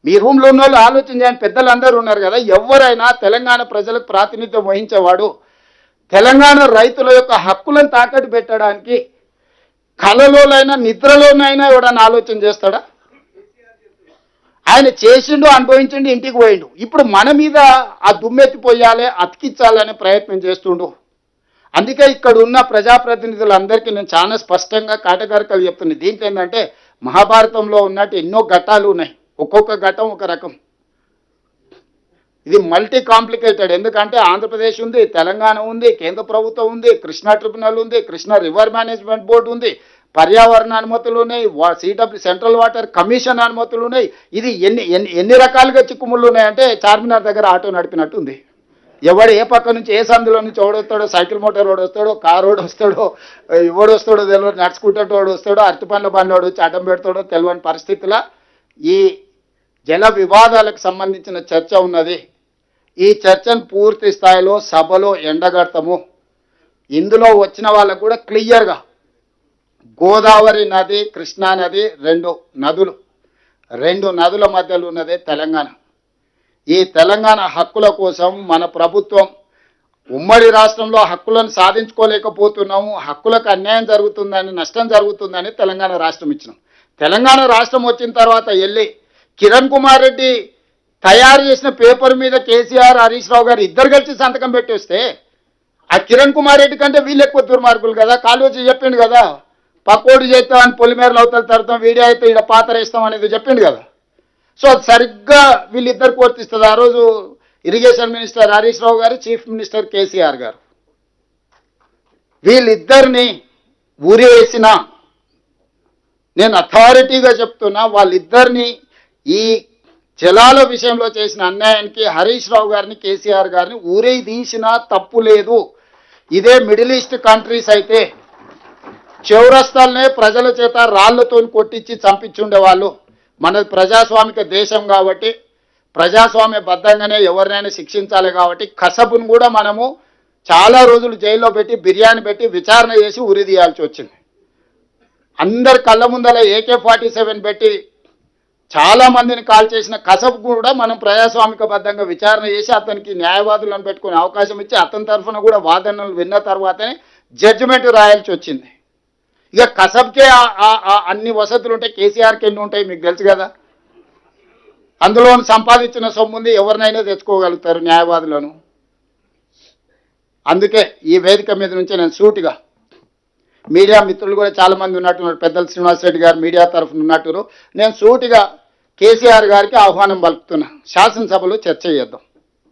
మీ రూమ్లో ఉన్న వాళ్ళు ఆలోచన చేయండి, పెద్దలందరూ ఉన్నారు కదా, ఎవరైనా తెలంగాణ ప్రజలకు ప్రాతినిధ్యం వహించేవాడు తెలంగాణ రైతుల యొక్క హక్కులను తాకట్టు పెట్టడానికి కలలోనైనా నిద్రలోనైనా ఎవడన్నా ఆలోచన చేస్తాడా? ఆయన చేసిండు, అనుభవించిండు, ఇంటికి పోయిండు. ఇప్పుడు మన మీద ఆ దుమ్మెత్తిపోయాలి, అతికించాలనే ప్రయత్నం చేస్తుండు. అందుకే ఇక్కడ ఉన్న ప్రజాప్రతినిధులందరికీ నేను చాలా స్పష్టంగా కాటకారికలు చెప్తున్నాను. దీంట్లో ఏంటంటే మహాభారతంలో ఉన్నట్టు ఎన్నో ఘట్టాలు ఉన్నాయి, ఒక్కొక్క ఘట్టం ఒక రకం. ఇది మల్టీ కాంప్లికేటెడ్. ఎందుకంటే ఆంధ్రప్రదేశ్ ఉంది, తెలంగాణ ఉంది, కేంద్ర ప్రభుత్వం ఉంది, కృష్ణా ట్రిబ్యునల్ ఉంది, కృష్ణా రివర్ మేనేజ్మెంట్ బోర్డు ఉంది, పర్యావరణ అనుమతులు ఉన్నాయి, సిడబ్ల్యూ సెంట్రల్ వాటర్ కమిషన్ అనుమతులు ఉన్నాయి. ఇది ఎన్ని రకాలుగా చిక్కుముళ్ళు ఉన్నాయంటే చార్మినార్ దగ్గర ఆటో నడిపినట్టు ఉంది. ఎవడు ఏ పక్క నుంచి ఏ సందులో నుంచి ఓడొస్తాడో, సైకిల్ మోటార్ ఓడి వస్తాడో, కారు ఓడి వస్తాడో, ఎవడు వస్తాడో తెలియదు, నడుచుకుంటే వాడు వస్తాడో, అరటి పండ్ల బండి వచ్చి అడ్డం పెడతాడో తెలియని పరిస్థితుల ఈ జల వివాదాలకు సంబంధించిన చర్చ ఉన్నది. ఈ చర్చను పూర్తి స్థాయిలో సభలో ఎండగడతాము. ఇందులో వచ్చిన వాళ్ళకు కూడా క్లియర్గా గోదావరి నది, కృష్ణా నది రెండు నదుల మధ్యలో ఉన్నదే తెలంగాణ. ఈ తెలంగాణ హక్కుల కోసం మన ప్రభుత్వం ఉమ్మడి రాష్ట్రంలో హక్కులను సాధించుకోలేకపోతున్నాము, హక్కులకు అన్యాయం జరుగుతుందని, నష్టం జరుగుతుందని తెలంగాణ రాష్ట్రం ఇచ్చినాం. తెలంగాణ రాష్ట్రం వచ్చిన తర్వాత వెళ్ళి కిరణ్ కుమార్ రెడ్డి తయారు చేసిన పేపర్ మీద కేసీఆర్, హరీష్ రావు గారు ఇద్దరు కలిసి సంతకం పెట్టేస్తే ఆ కిరణ్ కుమార్ రెడ్డి కంటే వీళ్ళు ఎక్కువ దుర్మార్గులు కదా. కాళోజీ చెప్పిండు కదా, పకోడు చేస్తామని పొలిమేరలు అవతల తడతాం, వీడియో అయితే ఇక్కడ పాత్ర వేస్తాం అనేది చెప్పిండు కదా. సో అది సరిగ్గా వీళ్ళిద్దరికి వర్తిస్తుంది. ఆ రోజు ఇరిగేషన్ మినిస్టర్ హరీష్ రావు గారు, చీఫ్ మినిస్టర్ కేసీఆర్ గారు, వీళ్ళిద్దరిని ఊరేసిన, నేను అథారిటీగా చెప్తున్నా, వాళ్ళిద్దరిని ఈ జలాల విషయంలో చేసిన అన్యాయానికి హరీష్ రావు గారిని, కేసీఆర్ గారిని ఊరే తీసినా తప్పు లేదు. ఇదే మిడిల్ ఈస్ట్ కంట్రీస్ అయితే చౌరస్తాలనే ప్రజల చేత రాళ్లతో కొట్టించి చంపించుండేవాళ్ళు. మనది ప్రజాస్వామిక దేశం కాబట్టి ప్రజాస్వామ్య బద్ధంగానే ఎవరినైనా శిక్షించాలి కాబట్టి కసబును కూడా మనము చాలా రోజులు జైల్లో పెట్టి, బిర్యానీ పెట్టి, విచారణ చేసి ఉరి తీయాల్సి వచ్చింది. అందరి కళ్ళ ముందల AK-47 పెట్టి చాలా మందిని కాల్ చేసిన కసబ్ కూడా మనం ప్రజాస్వామిక బద్ధంగా విచారణ చేసి అతనికి న్యాయవాదులను పెట్టుకునే అవకాశం ఇచ్చి అతని తరఫున కూడా వాదనలు విన్న తర్వాతనే జడ్జిమెంట్ రాయాల్సి వచ్చింది. ఇక కసబ్కే అన్ని వసతులు ఉంటాయి, కేసీఆర్కి ఎన్ని ఉంటాయి మీకు తెలుసు కదా. అందులో సంపాదించిన సొమ్ముంది, ఎవరినైనా తెచ్చుకోగలుగుతారు న్యాయవాదులను. అందుకే ఈ వేదిక మీద నుంచి నేను సూటిగా, మీడియా మిత్రులు కూడా చాలామంది ఉన్నట్టున్నారు, పెద్దలు శ్రీనివాసరెడ్డి గారు మీడియా తరఫున ఉన్నట్టున్నారు, నేను సూటిగా కేసీఆర్ గారికి ఆహ్వానం పలుకుతున్నా, శాసనసభలో చర్చ చేద్దాం.